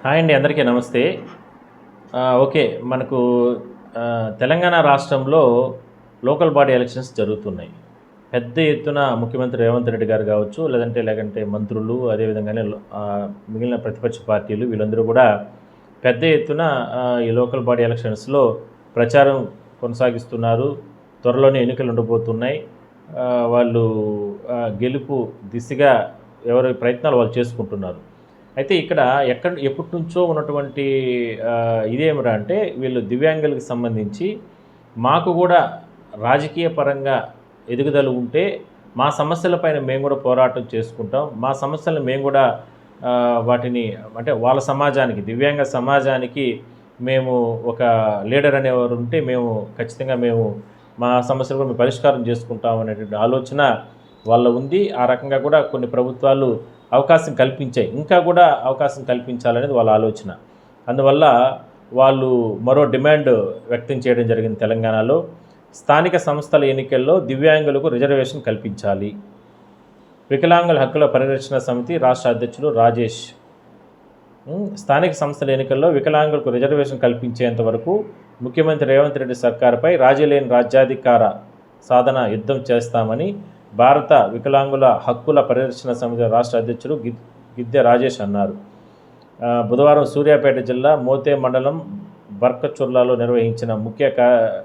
Hi అండి, అందరికీ నమస్తే. ఓకే. మనకు తెలంగాణ రాష్ట్రంలో లోకల్ బాడీ ఎలక్షన్స్ జరుగుతున్నాయి. పెద్ద ఎత్తున ముఖ్యమంత్రి రేవంత్ రెడ్డి గారు కావచ్చు, లేదంటే మంత్రులు, అదేవిధంగానే మిగిలిన ప్రతిపక్ష పార్టీలు వీళ్ళందరూ కూడా పెద్ద ఎత్తున ఈ లోకల్ బాడీ ఎలక్షన్స్లో ప్రచారం కొనసాగిస్తున్నారు. త్వరలోనే ఎన్నికలు ఉండబోతున్నాయి. వాళ్ళు గెలుపు దిశగా ఎవరి ప్రయత్నాలు వాళ్ళు చేసుకుంటున్నారు. అయితే ఇక్కడ ఎప్పటి నుంచో ఉన్నటువంటి ఇదేమిరా అంటే, వీళ్ళు దివ్యాంగులకు సంబంధించి మాకు కూడా రాజకీయ పరంగా ఎదుగుదల ఉంటే మా సమస్యలపైన మేము కూడా పోరాటం చేసుకుంటాం, మా సమస్యలను మేము కూడా వాటిని అంటే వాళ్ళ సమాజానికి, దివ్యాంగ సమాజానికి మేము ఒక లీడర్ అనేవారు ఉంటే మేము ఖచ్చితంగా మా సమస్యలు కూడా మేము పరిష్కారం చేసుకుంటాం అనేటువంటి ఆలోచన వాళ్ళ ఉంది. ఆ రకంగా కూడా కొన్ని ప్రభుత్వాలు అవకాశం కల్పించాయి, ఇంకా కూడా అవకాశం కల్పించాలనేది వాళ్ళ ఆలోచన. అందువల్ల వాళ్ళు మరో డిమాండ్ వ్యక్తం చేయడం జరిగింది. తెలంగాణలో స్థానిక సంస్థల ఎన్నికల్లో దివ్యాంగులకు రిజర్వేషన్ కల్పించాలి. వికలాంగుల హక్కుల పరిరక్షణ సమితి రాష్ట్ర అధ్యక్షులు రాజేష్, స్థానిక సంస్థల ఎన్నికల్లో వికలాంగులకు రిజర్వేషన్ కల్పించేంత వరకు ముఖ్యమంత్రి రేవంత్ రెడ్డి సర్కారుపై రాజీలేని రాజ్యాధికార సాధన యుద్ధం చేస్తామని భారత వికలాంగుల హక్కుల పరిరక్షణ సమితి రాష్ట్ర అధ్యక్షుడు గిద్దె రాజేష్ అన్నారు. బుధవారం సూర్యాపేట జిల్లా మోతే మండలం బర్కచుర్లాలో నిర్వహించిన ముఖ్య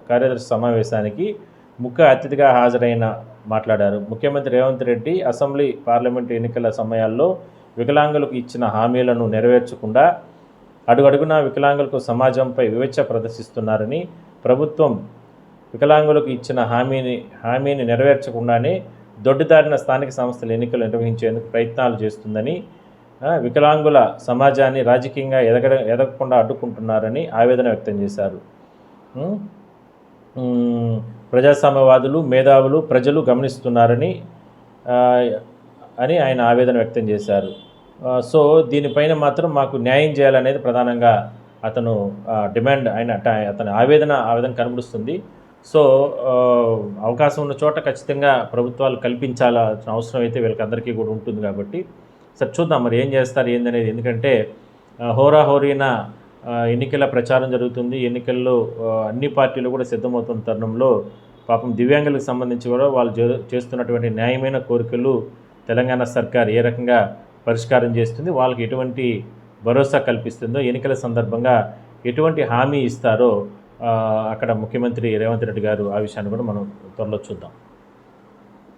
కార్యదర్శి సమావేశానికి ముఖ్య అతిథిగా హాజరైన మాట్లాడారు. ముఖ్యమంత్రి రేవంత్ రెడ్డి అసెంబ్లీ, పార్లమెంటు ఎన్నికల సమయాల్లో వికలాంగులకు ఇచ్చిన హామీలను నెరవేర్చకుండా అడుగడుగునా వికలాంగులకు సమాజంపై వివక్ష ప్రదర్శిస్తున్నారని, ప్రభుత్వం వికలాంగులకు ఇచ్చిన హామీని నెరవేర్చకుండానే దొడ్డిదారిన స్థానిక సంస్థల ఎన్నికలు నిర్వహించేందుకు ప్రయత్నాలు చేస్తుందని, వికలాంగుల సమాజాన్ని రాజకీయంగా ఎదగకుండా అడ్డుకుంటున్నారని ఆవేదన వ్యక్తం చేశారు. ప్రజాస్వామ్యవాదులు, మేధావులు, ప్రజలు గమనిస్తున్నారని ఆయన ఆవేదన వ్యక్తం చేశారు. సో దీనిపైన మాత్రం మాకు న్యాయం చేయాలనేది ప్రధానంగా అతను డిమాండ్ అతని ఆవేదన కనబడుస్తుంది. సో అవకాశం ఉన్న చోట ఖచ్చితంగా ప్రభుత్వాలు కల్పించాల్సిన అవసరం అయితే వీళ్ళకందరికీ కూడా ఉంటుంది. కాబట్టి సరే చూద్దాం మరి ఏం చేస్తారు ఏందనేది. ఎందుకంటే హోరాహోరీన ఎన్నికల ప్రచారం జరుగుతుంది. ఎన్నికల్లో అన్ని పార్టీలు కూడా సిద్ధమవుతున్న తరుణంలో పాపం దివ్యాంగులకు సంబంధించి కూడా వాళ్ళు చేస్తున్నటువంటి న్యాయమైన కోరికలు తెలంగాణ సర్కార్ ఏ రకంగా పరిష్కారం చేస్తుంది, వాళ్ళకి ఎటువంటి భరోసా కల్పిస్తుందో, ఎన్నికల సందర్భంగా ఎటువంటి హామీ ఇస్తారో అక్కడ ముఖ్యమంత్రి రేవంత్ రెడ్డి గారు ఆ విషయాన్ని కూడా మనం త్వరలో చూద్దాం.